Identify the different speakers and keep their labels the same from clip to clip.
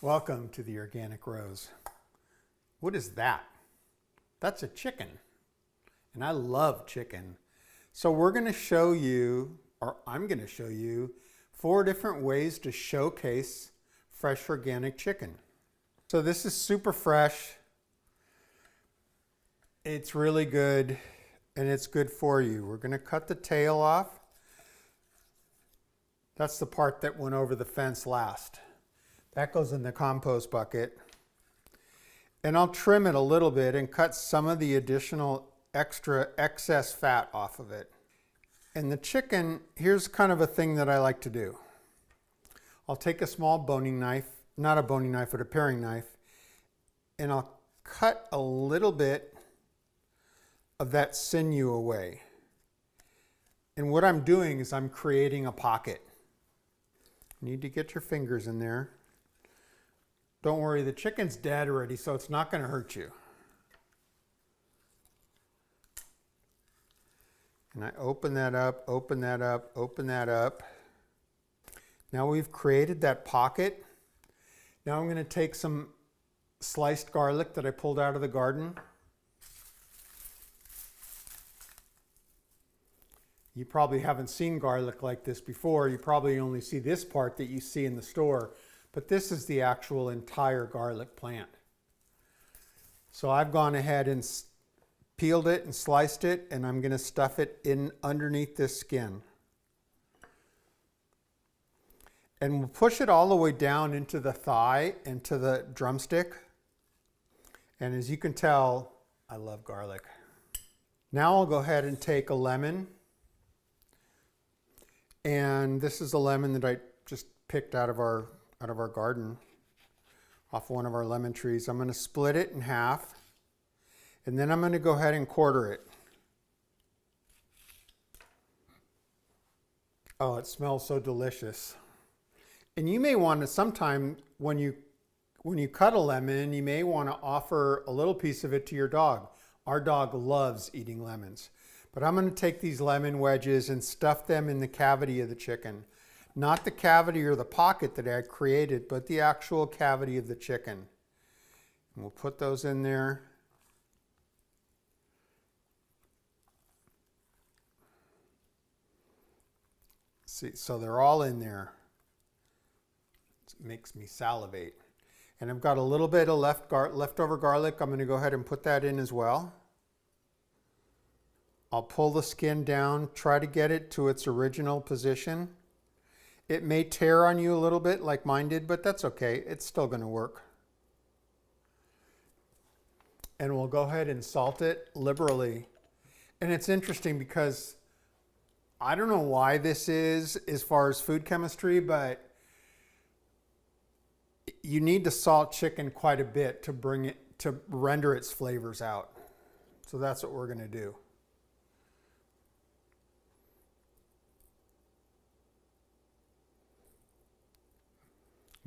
Speaker 1: Welcome to the Organic Rose. What is that? That's a chicken. And I love chicken. So we're going to show you, or I'm going to show you, 4 different ways to showcase fresh organic chicken. So this is super fresh. It's really good and it's good for you. We're going to cut the tail off. That's the part that went over the fence last. That goes in the compost bucket. And I'll trim it a little bit and cut some of the additional excess fat off of it. And the chicken, here's kind of a thing that I like to do. I'll take a small boning knife, not a boning knife, but a paring knife, and I'll cut a little bit of that sinew away. And what I'm doing is I'm creating a pocket. You need to get your fingers in there. Don't worry, the chicken's dead already, so it's not going to hurt you. And I open that up, open that up, open that up. Now we've created that pocket. Now I'm going to take some sliced garlic that I pulled out of the garden. You probably haven't seen garlic like this before. You probably only see this part that you see in the store. But this is the actual entire garlic plant. So I've gone ahead and peeled it and sliced it, and I'm going to stuff it in underneath this skin. And we'll push it all the way down into the thigh and to the drumstick. And as you can tell, I love garlic. Now I'll go ahead and take a lemon. And this is a lemon that I just picked out of our garden, off one of our lemon trees. I'm going to split it in half, and then I'm going to go ahead and quarter it. Oh, it smells so delicious. And you may want to sometime when you cut a lemon, you may want to offer a little piece of it to your dog. Our dog loves eating lemons. But I'm going to take these lemon wedges and stuff them in the cavity of the chicken. Not the cavity or the pocket that I created, but the actual cavity of the chicken. And we'll put those in there. See, so they're all in there. It makes me salivate. And I've got a little bit of leftover garlic. I'm going to go ahead and put that in as well. I'll pull the skin down, try to get it to its original position. It may tear on you a little bit like mine did, but that's okay. It's still going to work. And we'll go ahead and salt it liberally. And it's interesting because I don't know why this is as far as food chemistry, but you need to salt chicken quite a bit to render its flavors out. So that's what we're going to do.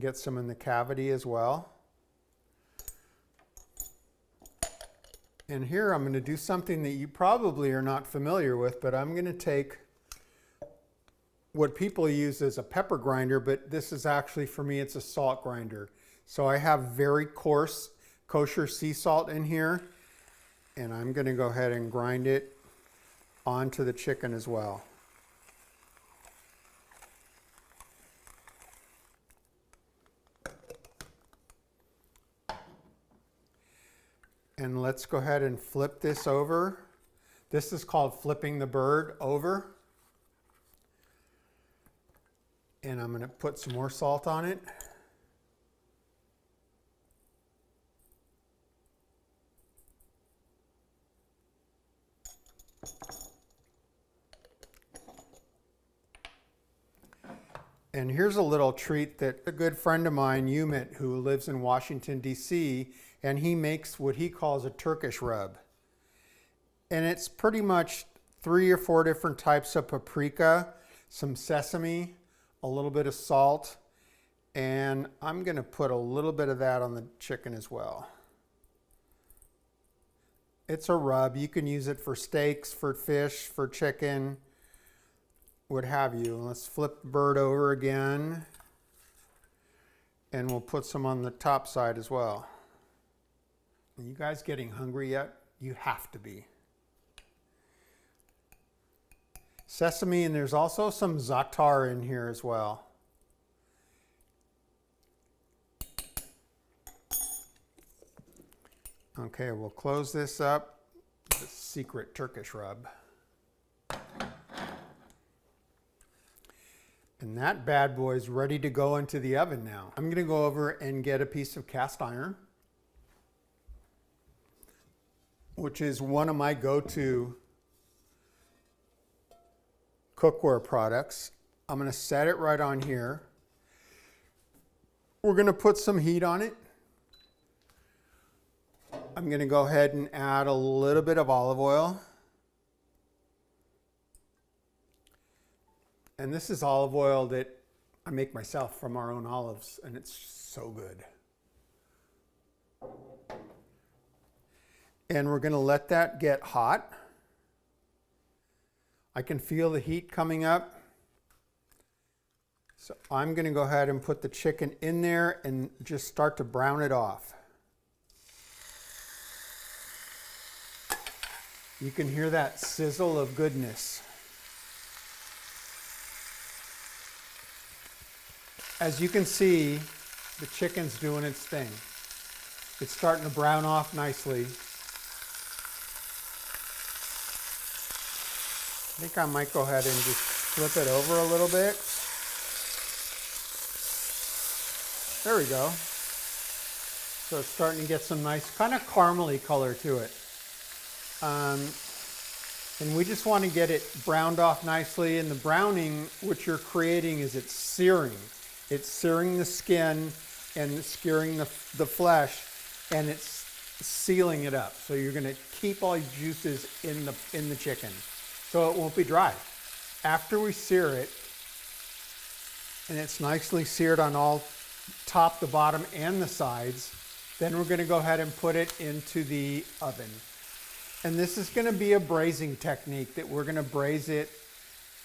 Speaker 1: Get some in the cavity as well. And here I'm going to do something that you probably are not familiar with, but I'm going to take what people use as a pepper grinder, but this is actually, for me, it's a salt grinder. So I have very coarse kosher sea salt in here, and I'm going to go ahead and grind it onto the chicken as well. And let's go ahead and flip this over. This is called flipping the bird over. And I'm going to put some more salt on it. And here's a little treat that a good friend of mine, Umit, who lives in Washington, D.C., and he makes what he calls a Turkish rub. And it's pretty much 3 or 4 different types of paprika, some sesame, a little bit of salt, and I'm going to put a little bit of that on the chicken as well. It's a rub. You can use it for steaks, for fish, for chicken, what have you. Let's flip the bird over again. And we'll put some on the top side as well. Are you guys getting hungry yet? You have to be. Sesame, and there's also some za'atar in here as well. Okay, we'll close this up. The secret Turkish rub. And that bad boy is ready to go into the oven now. I'm gonna go over and get a piece of cast iron, which is one of my go-to cookware products. I'm gonna set it right on here. We're gonna put some heat on it. I'm gonna go ahead and add a little bit of olive oil. And this is olive oil that I make myself from our own olives, and it's so good. And we're gonna let that get hot. I can feel the heat coming up. So I'm gonna go ahead and put the chicken in there and just start to brown it off. You can hear that sizzle of goodness. As you can see, the chicken's doing its thing. It's starting to brown off nicely. I think I might go ahead and just flip it over a little bit. There we go. So it's starting to get some nice kind of caramely color to it. And we just want to get it browned off nicely. And the browning, what you're creating is it's searing. It's searing the skin and searing the flesh, and it's sealing it up. So you're going to keep all your juices in the chicken, so it won't be dry. After we sear it, and it's nicely seared on all top, the bottom, and the sides, then we're going to go ahead and put it into the oven. And this is going to be a braising technique that we're going to braise it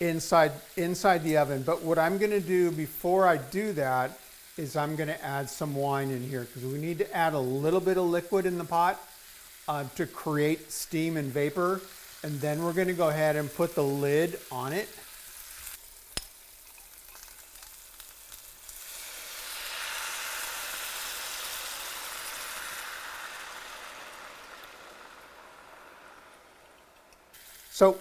Speaker 1: inside the oven. But what I'm going to do before I do that is I'm going to add some wine in here, because we need to add a little bit of liquid in the pot to create steam and vapor. And then we're going to go ahead and put the lid on it. So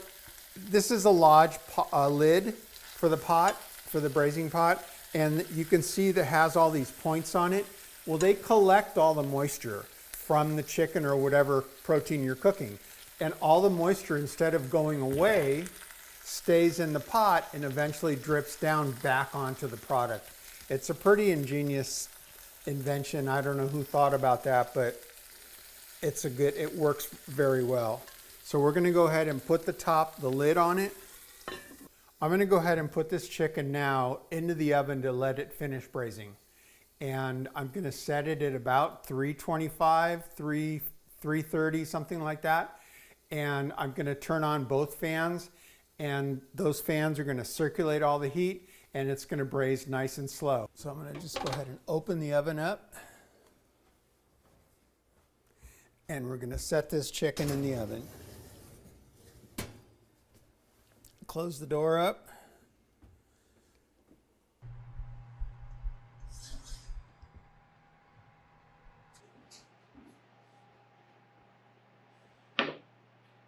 Speaker 1: this is a large lid for the pot, for the braising pot, and you can see that has all these points on it. Well, they collect all the moisture from the chicken or whatever protein you're cooking. And all the moisture, instead of going away, stays in the pot and eventually drips down back onto the product. It's a pretty ingenious invention. I don't know who thought about that, but it works very well. So we're gonna go ahead and put the lid on it. I'm gonna go ahead and put this chicken now into the oven to let it finish braising. And I'm gonna set it at about 325, 330, something like that. And I'm gonna turn on both fans, and those fans are gonna circulate all the heat, and it's gonna braise nice and slow. So I'm gonna just go ahead and open the oven up. And we're gonna set this chicken in the oven. Close the door up.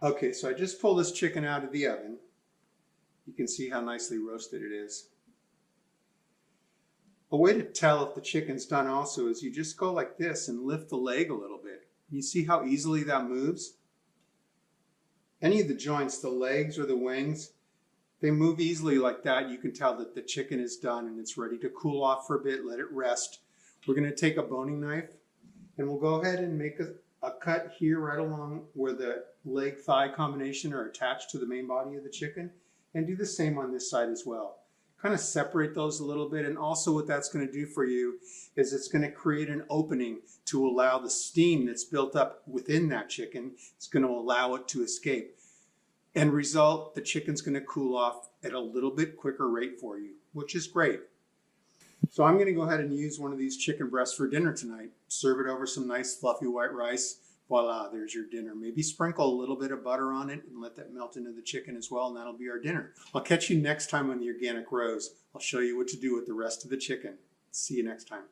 Speaker 1: Okay, so I just pulled this chicken out of the oven. You can see how nicely roasted it is. A way to tell if the chicken's done also is you just go like this and lift the leg a little bit. You see how easily that moves? Any of the joints, the legs or the wings, they move easily like that. You can tell that the chicken is done and it's ready to cool off for a bit, let it rest. We're going to take a boning knife and we'll go ahead and make a cut here right along where the leg-thigh combination are attached to the main body of the chicken, and do the same on this side as well. Kind of separate those a little bit, and also what that's going to do for you is it's going to create an opening to allow the steam that's built up within that chicken, it's going to allow it to escape. End result, the chicken's going to cool off at a little bit quicker rate for you, which is great. So I'm going to go ahead and use one of these chicken breasts for dinner tonight. Serve it over some nice fluffy white rice. Voila, there's your dinner. Maybe sprinkle a little bit of butter on it and let that melt into the chicken as well, and that'll be our dinner. I'll catch you next time on the Organic Rose. I'll show you what to do with the rest of the chicken. See you next time.